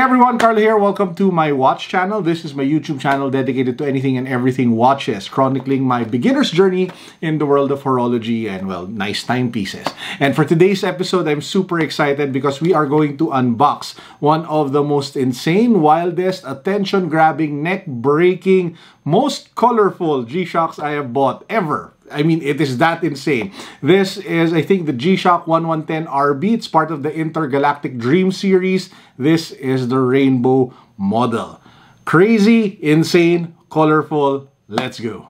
Hey everyone, Carlo here. Welcome to my watch channel. This is my YouTube channel dedicated to anything and everything watches, chronicling my beginner's journey in the world of horology and, well, nice timepieces. And for today's episode, I'm super excited because we are going to unbox one of the most insane, wildest, attention-grabbing, neck-breaking, most colorful G-Shocks I have bought ever. I mean, it is that insane. This is, I think, the G-Shock 110RB. It's part of the Intergalactic Dreams series. This is the rainbow model. Crazy, insane, colorful. Let's go.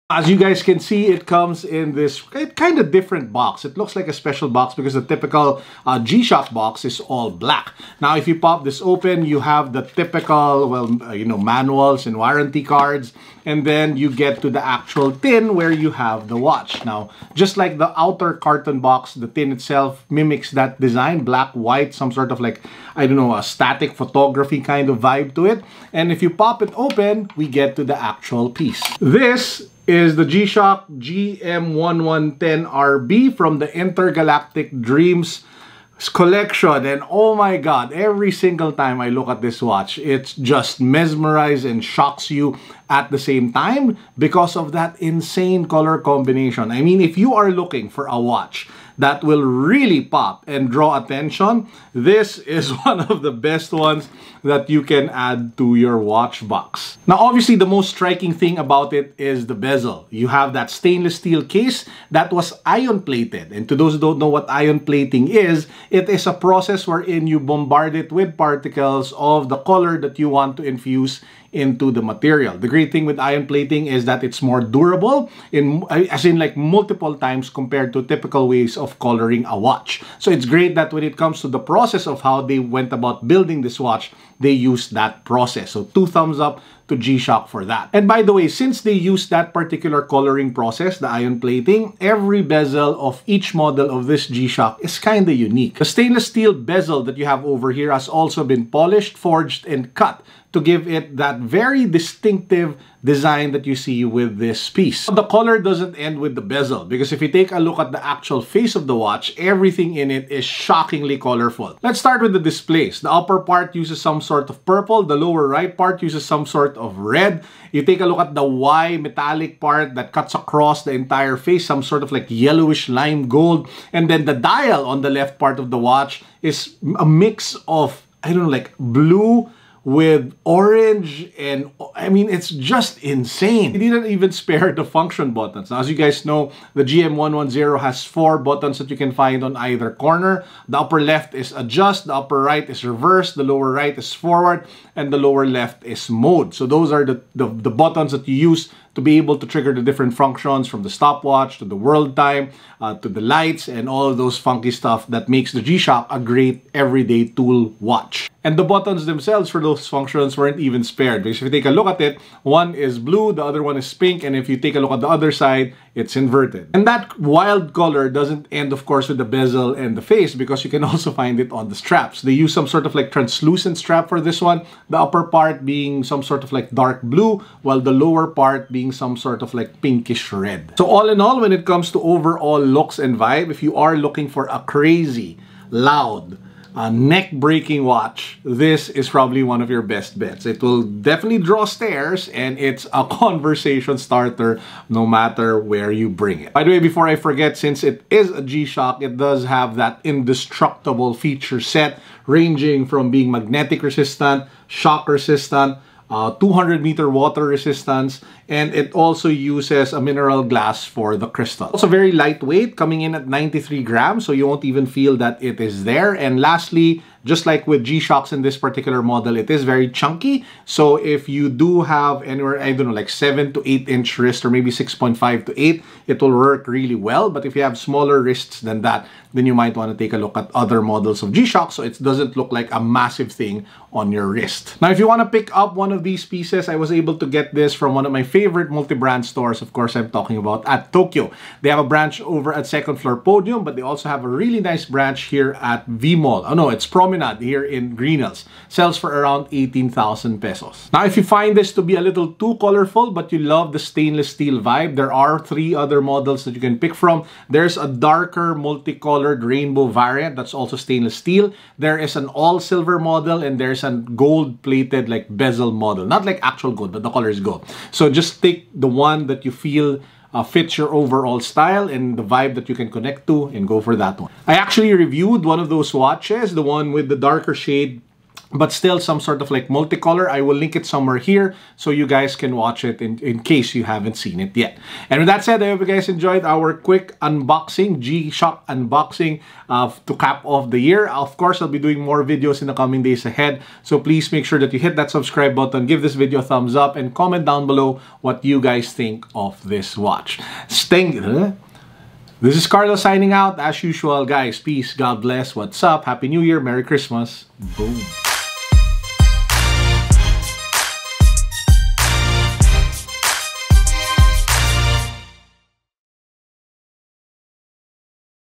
As you guys can see, it comes in this kind of different box. It looks like a special box because the typical G-Shock box is all black. Now, if you pop this open, you have the typical, manuals and warranty cards. And then you get to the actual tin where you have the watch. Now, just like the outer carton box, the tin itself mimics that design, black, white, some sort of a static photography kind of vibe to it. And if you pop it open, we get to the actual piece. This is the G-Shock GM-110RB from the Intergalactic Dreams collection. And oh my god, every single time I look at this watch, it's just mesmerized and shocks you at the same time because of that insane color combination. I mean, if you are looking for a watch that will really pop and draw attention, this is one of the best ones that you can add to your watch box. Now, obviously, the most striking thing about it is the bezel. You have that stainless steel case that was ion plated. And to those who don't know what ion plating is, it is a process wherein you bombard it with particles of the color that you want to infuse into the material. The great thing with ion plating is that it's more durable, as in multiple times compared to typical ways of coloring a watch. So it's great that when it comes to the process of how they went about building this watch, they used that process. So 2 thumbs up to G-Shock for that. And by the way, since they used that particular coloring process, the ion plating, every bezel of each model of this G-Shock is kind of unique. The stainless steel bezel that you have over here has also been polished, forged, and cut to give it that very distinctive design that you see with this piece. The color doesn't end with the bezel, because if you take a look at the actual face of the watch, everything in it is shockingly colorful. Let's start with the displays. The upper part uses some sort of purple, the lower right part uses some sort of red. You take a look at the Y metallic part that cuts across the entire face, some sort of yellowish lime gold, and then the dial on the left part of the watch is a mix of, blue with orange, and I mean, it's just insane. It didn't even spare the function buttons. Now, as you guys know, the GM110 has 4 buttons that you can find on either corner. The upper left is adjust, the upper right is reverse, the lower right is forward, and the lower left is mode. So those are the buttons that you use to be able to trigger the different functions, from the stopwatch to the world time, to the lights, and all of those funky stuff that makes the G-Shock a great everyday tool watch. And the buttons themselves for those functions weren't even spared, because if you take a look at it, one is blue, the other one is pink, and if you take a look at the other side, it's inverted. And that wild color doesn't end, of course, with the bezel and the face, because you can also find it on the straps. They use some sort of translucent strap for this one, the upper part being some sort of dark blue, while the lower part being some sort of pinkish red. So all in all, when it comes to overall looks and vibe, if you are looking for a crazy, loud, neck-breaking watch, this is probably one of your best bets. It will definitely draw stares, and it's a conversation starter no matter where you bring it. By the way, before I forget, since it is a G-Shock, it does have that indestructible feature set, ranging from being magnetic resistant, shock resistant, 200-meter water resistance, and it also uses a mineral glass for the crystal. Also very lightweight, coming in at 93 grams, so you won't even feel that it is there. And lastly, just like with G-Shocks in this particular model, it is very chunky. So if you do have anywhere, 7 to 8 inch wrist, or maybe 6.5 to 8, it will work really well. But if you have smaller wrists than that, then you might want to take a look at other models of G-Shock so it doesn't look like a massive thing on your wrist. Now, if you want to pick up one of these pieces, I was able to get this from one of my favorite multi-brand stores. Of course, I'm talking about atTokyo. They have a branch over at 2nd floor Podium, but they also have a really nice branch here at V Mall. Oh no, it's Prom Promenade here in Green Hills. Sells for around 18,000 pesos. Now, if you find this to be a little too colorful but you love the stainless steel vibe, there are 3 other models that you can pick from. There's a darker multicolored rainbow variant that's also stainless steel. There is an all silver model, and there's a gold plated like bezel model. Not like actual gold, but the color is gold. So just take the one that you feel fits your overall style and the vibe that you can connect to, and go for that one. I actually reviewed one of those watches, the one with the darker shade but still some sort of like multicolor. I will link it somewhere here so you guys can watch it in case you haven't seen it yet. And with that said, I hope you guys enjoyed our quick unboxing, G-Shock unboxing to cap off the year. Of course, I'll be doing more videos in the coming days ahead. So please make sure that you hit that subscribe button, give this video a thumbs up, and comment down below what you guys think of this watch. This is Carlo signing out. As usual, guys, peace, God bless, what's up, Happy New Year, Merry Christmas, boom.